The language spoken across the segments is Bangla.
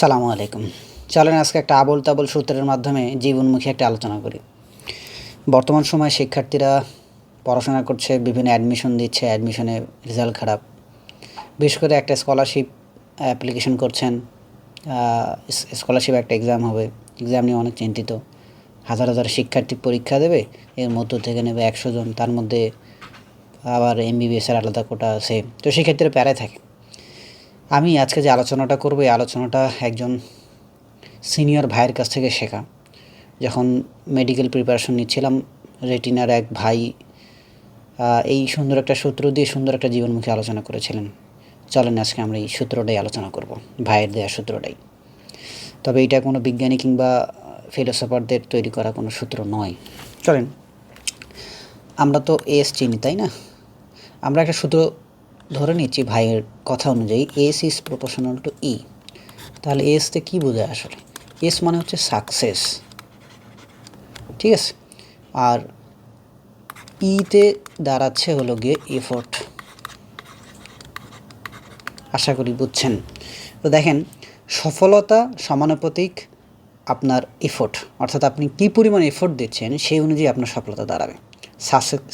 সালামু আলাইকুম। চলেন আজকে একটা আবোল তাবোল সূত্রের মাধ্যমে জীবনমুখী একটা আলোচনা করি। বর্তমান সময়ে শিক্ষার্থীরা পড়াশোনা করছে, বিভিন্ন অ্যাডমিশন দিচ্ছে, অ্যাডমিশনের রেজাল্ট খারাপ। বিশেষ করে একটা স্কলারশিপ অ্যাপ্লিকেশন করছেন, স্কলারশিপ একটা এক্সাম হবে, এক্সাম নিয়ে অনেক চিন্তিত। হাজার হাজার শিক্ষার্থী পরীক্ষা দেবে, এর মধ্য থেকে নেবে 100 জন, তার মধ্যে আবার এমবিবিএসের আলাদা কোটা আছে, তো সেক্ষেত্রে প্যারায় থাকে। আমি আজকে যে আলোচনাটা করব, এই আলোচনাটা একজন সিনিয়র ভাইয়ের কাছ থেকে শেখা। যখন মেডিকেল প্রিপারেশন নিচ্ছিলাম, রেটিনার এক ভাই এই সুন্দর একটা সূত্র দিয়ে সুন্দর একটা জীবনমুখী আলোচনা করেছিলেন। চলেন আজকে আমরা এই সূত্রটাই আলোচনা করব, ভাইয়ের দেওয়া সূত্রটাই। তবে এটা কোনো বিজ্ঞানী কিংবা ফিলোসফারদের তৈরি করা কোনো সূত্র নয়। চলেন, আমরা তো এস চিনি, তাই না? আমরা একটা সূত্র ধরে নিচ্ছি ভাইয়ের কথা অনুযায়ী, এস ইজ প্রপোর্শনাল টু ই। তাহলে এসতে কী বোঝায় আসলে? এস মানে হচ্ছে সাকসেস, ঠিক আছে? আর ইতে দাঁড়াচ্ছে হলো গিয়ে এফোর্ট। আশা করি বুঝছেন। তো দেখেন, সফলতা সমানুপাতিক আপনার এফোর্ট, অর্থাৎ আপনি কী পরিমাণ এফোর্ট দিচ্ছেন সেই অনুযায়ী আপনার সফলতা দাঁড়াবে।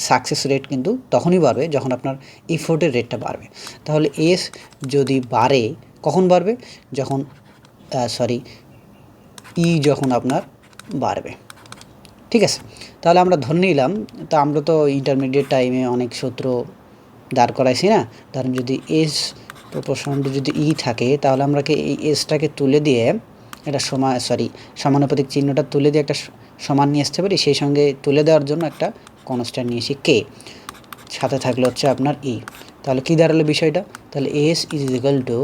সাকসেস রেট কিন্তু তখনই বাড়বে যখন আপনার এফোর্টের রেটটা বাড়বে। তাহলে এস যদি বাড়ে, কখন বাড়বে? যখন ই যখন আপনার বাড়বে, ঠিক আছে? তাহলে আমরা ধরে নিলাম, তা আমরা তো ইন্টারমিডিয়েট টাইমে অনেক সূত্র দাঁড় করাইছি না? ধরেন যদি এস প্রপোর্শনাল যদি ই থাকে, তাহলে আমরা কি এই এসটাকে তুলে দিয়ে একটা সমানুপাতিক চিহ্নটা তুলে দিয়ে একটা সমান নিয়ে আসতে পারি। সেই সঙ্গে তুলে দেওয়ার জন্য একটা কনস্ট্যান্ট নিয়েছি কে, সাথে থাকলে হচ্ছে আপনার ই। তাহলে কী দাঁড়ালো বিষয়টা? তাহলে এস ইজ ইকুয়াল টু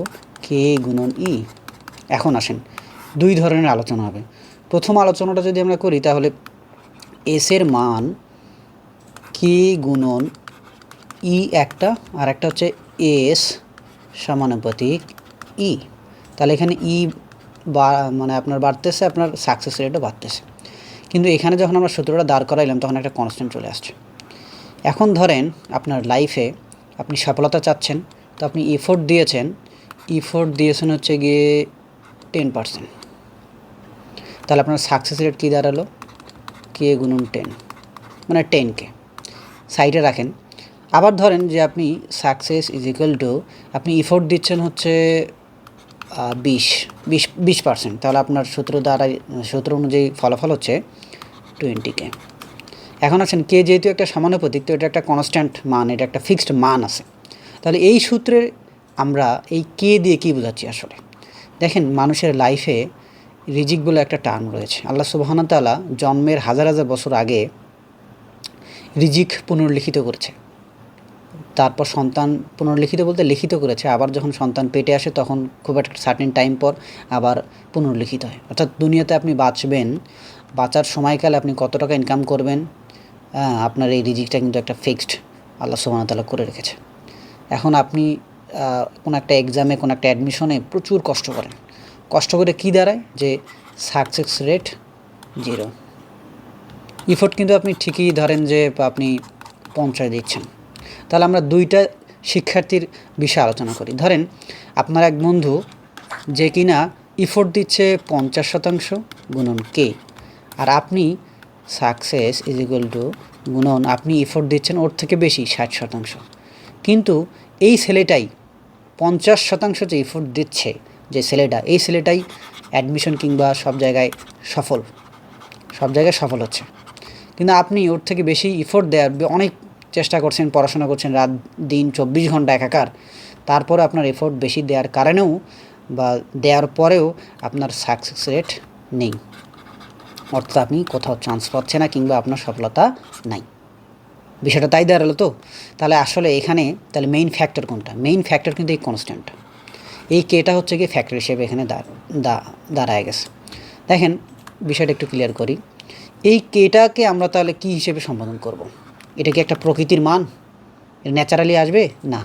কে গুণন ই। এখন আসেন, দুই ধরনের আলোচনা হবে। প্রথম আলোচনাটা যদি আমরা করি, তাহলে এসের মান কে গুণন ই একটা, আর একটা হচ্ছে এস সমানুপাতিক ই। তাহলে এখানে ই মানে আপনার বাড়তেছে, আপনার সাকসেস রেটও বাড়তেছে। কিন্তু এখানে যখন আমরা সূত্রটা দাঁড় করাইলাম, তখন একটা কনস্ট্যান্ট চলে আসছে। এখন ধরেন আপনার লাইফে আপনি সফলতা চাচ্ছেন, তো আপনি এফোর্ট দিয়েছেন হচ্ছে গিয়ে 10%। তাহলে আপনার সাকসেস রেট কী দাঁড়ালো? কে গুণন 10, মানে 10K সাইডে রাখেন। আবার ধরেন যে আপনি সাকসেস ইজ ইকুয়াল টু, আপনি এফোর্ট দিচ্ছেন হচ্ছে 20%, তাহলে আপনার সূত্র অনুযায়ী ফলাফল হচ্ছে 20K। এখন আছেন কে যেহেতু একটা সমানুপাতিক, তো এটা একটা কনস্ট্যান্ট মান, এটা একটা ফিক্সড মান আছে। তাহলে এই সূত্রে আমরা এই কে দিয়ে কী বোঝাচ্ছি আসলে? দেখেন, মানুষের লাইফে রিজিক বলে একটা টার্ম রয়েছে। আল্লাহ সুবহানাহু ওয়া তাআলা জন্মের হাজার হাজার বছর আগে রিজিক পুনর্লিখিত করেছে। তারপর সন্তান পুনর্লিখিত বলতে লিখিত করেছে, আবার যখন সন্তান পেটে আসে তখন খুব একটা সার্টেন টাইম পর আবার পুনর্লিখিত হয়। অর্থাৎ দুনিয়াতে আপনি বাঁচবেন, বাঁচার সময়কালে আপনি কত টাকা ইনকাম করবেন, আপনার এই রিজিকটা কিন্তু একটা ফিক্সড আল্লাহ সুবহানাহু ওয়া তাআলা করে রেখেছে। এখন আপনি কোনো একটা এক্সামে, কোনো একটা অ্যাডমিশনে প্রচুর কষ্ট করেন, কষ্ট করে কী দাঁড়ায় যে সাকসেস রেট 0। এফোর্ট কিন্তু আপনি ঠিকই ধরেন যে আপনি 50 দিচ্ছেন। তাহলে আমরা দুইটা শিক্ষার্থীর বিষয়ে আলোচনা করি। ধরেন আপনার এক বন্ধু যে কিনা এফোর্ট দিচ্ছে 50% গুণন কে, আর আপনি সাকসেস ইজ ইকুয়াল টু গুণন আপনি এফোর্ট দিচ্ছেন ওর থেকে বেশি 60%। কিন্তু এই ছেলেটাই 50% যে এফোর্ট দিচ্ছে, যে ছেলেটা, এই ছেলেটাই অ্যাডমিশন কিংবা সব জায়গায় সফল হচ্ছে। কিন্তু আপনি ওর থেকে বেশি এফোর্ট দেওয়ার অনেক চেষ্টা করছেন, পড়াশোনা করছেন, রাত দিন 24 ঘন্টা একাকার, তারপরে আপনার এফোর্ট বেশি দেওয়ার কারণেও বা দেওয়ার পরেও আপনার সাকসেস রেট নেই, অর্থাৎ আপনি কোথাও চান্স পাচ্ছেন না কিংবা আপনার সফলতা নাই। বিষয়টা তাই দাঁড়ালো। তো তাহলে আসলে এখানে তাহলে মেইন ফ্যাক্টর কোনটা? মেইন ফ্যাক্টর কিন্তু এই কনস্ট্যান্টটা, এই কেটা হচ্ছে কি ফ্যাক্টর হিসেবে এখানে দাঁড়ায় গেছে। দেখেন, বিষয়টা একটু ক্লিয়ার করি। এই কেটাকে আমরা তাহলে কী হিসেবে সম্বোধন করব? এটা কি একটা প্রকৃতির মান? ন্যাচারালি আসবে না।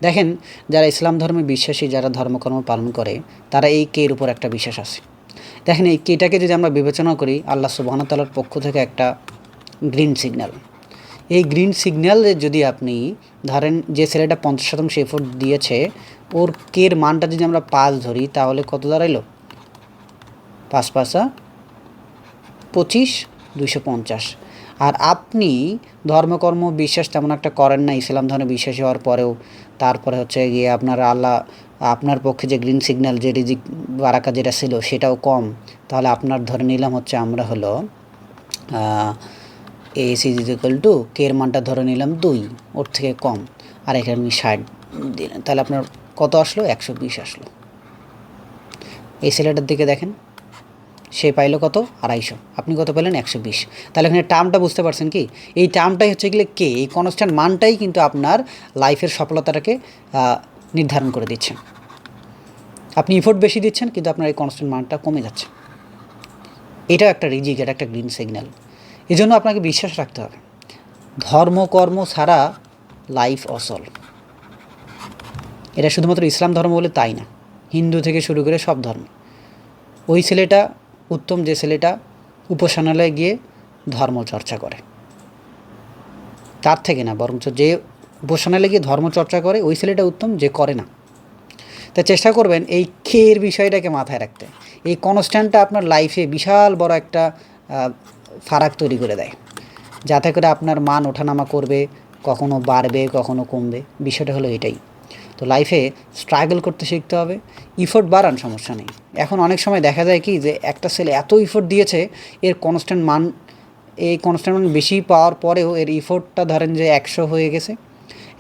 দেখেন, যারা ইসলাম ধর্মে বিশ্বাসী, যারা ধর্মকর্ম পালন করে, তারা এই কের উপর একটা বিশ্বাস আছে। দেখেন, এই কেটাকে যদি আমরা বিবেচনা করি, আল্লাহ সুবহানাহু ওয়া তাআলার পক্ষ থেকে একটা গ্রিন সিগন্যাল। এই গ্রিন সিগন্যালে যদি আপনি ধরেন যে ছেলেটা 50% এফোর্ট দিয়েছে, ওর কের মানটা যদি আমরা 5 ধরি, তাহলে কত দাঁড়াইলো? 5 5 25, 250। আর আপনি ধর্মকর্ম বিশ্বাস তেমন একটা করেন না, ইসলাম ধর্মে বিশ্বাসী হওয়ার পরেও, তারপরে হচ্ছে গিয়ে আপনার আল্লাহ আপনার পক্ষে যে গ্রিন সিগন্যাল, যে রিজিক বারাকা যেটা ছিল সেটাও কম, তাহলে আপনার ধরে নিলাম হচ্ছে আমরা হলো এস ইজ ইকুয়াল টু কে এর মানটা ধরে নিলাম 2, ওর থেকে কম, আর এখানে আপনি 60 দিলেন, তাহলে আপনার কত আসলো? 120 আসলো। এই ছেলেটার দিকে দেখেন, সে পাইলো কত? 250, আপনি কত পেলেন? 120। তাহলে এখানে টার্মটা বুঝতে পারছেন কি? এই টার্মটাই হচ্ছে গেলে কে, এই কনস্ট্যান্ট মানটাই কিন্তু আপনার লাইফের সফলতাটাকে নির্ধারণ করে দিচ্ছেন। আপনি ইফোর্ট বেশি দিচ্ছেন কিন্তু আপনার এই কনস্ট্যান্ট মানটা কমে যাচ্ছে। এটাও একটা রিজিক, এটা একটা গ্রিন সিগন্যাল। এই জন্য আপনাকে বিশ্বাস রাখতে হবে, ধর্মকর্ম ছাড়া লাইফ অচল। এটা শুধুমাত্র ইসলাম ধর্ম বলে তাই না, হিন্দু থেকে শুরু করে সব ধর্ম। ওই ছেলেটা উত্তম যে ছেলেটা উপাসনালয়ে গিয়ে ধর্ম চর্চা করে, তার থেকে না, বরঞ্চ যে উপাসনালয়ে গিয়ে ধর্ম চর্চা করে ওই ছেলেটা উত্তম, যে করে না। তা চেষ্টা করবেন এই খেয়ের বিষয়টাকে মাথায় রাখতে। এই কনস্ট্যান্টটা আপনার লাইফে বিশাল বড় একটা ফারাক তৈরি করে দেয়, যাতে করে আপনার মান ওঠানামা করবে, কখনো বাড়বে কখনো কমবে। বিষয়টা হলো এটাই। তো লাইফে স্ট্রাগল করতে শিখতে হবে, ইফোর্ট বাড়ান, সমস্যা নেই। এখন অনেক সময় দেখা যায় কি যে একটা ছেলে এত ইফোর্ট দিয়েছে, এর কনস্ট্যান্ট মান, এই কনস্ট্যান্ট মান বেশি পাওয়ার পরেও এর ইফোর্টটা ধরেন যে 100 হয়ে গেছে,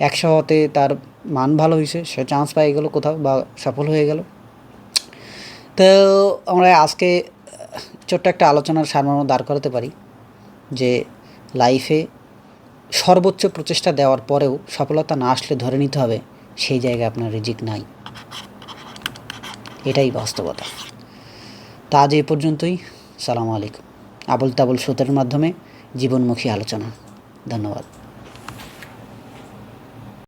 100 হতে তার মান ভালো হয়েছে, সে চান্স পেয়ে গেলো কোথাও বা সফল হয়ে গেল। তো আমরা আজকে ছোট্ট একটা আলোচনার সারমর্ম দাঁড় করাতে পারি যে লাইফে সর্বোচ্চ প্রচেষ্টা দেওয়ার পরেও সফলতা না আসলে ধরে নিতে হবে সেই জায়গায় আপনার রিজিক নাই। এটাই বাস্তবতা। তা আজ এই পর্যন্তই। সালামু আলাইকুম। আবল তাবল সূত্রের মাধ্যমে জীবনমুখী আলোচনা। ধন্যবাদ।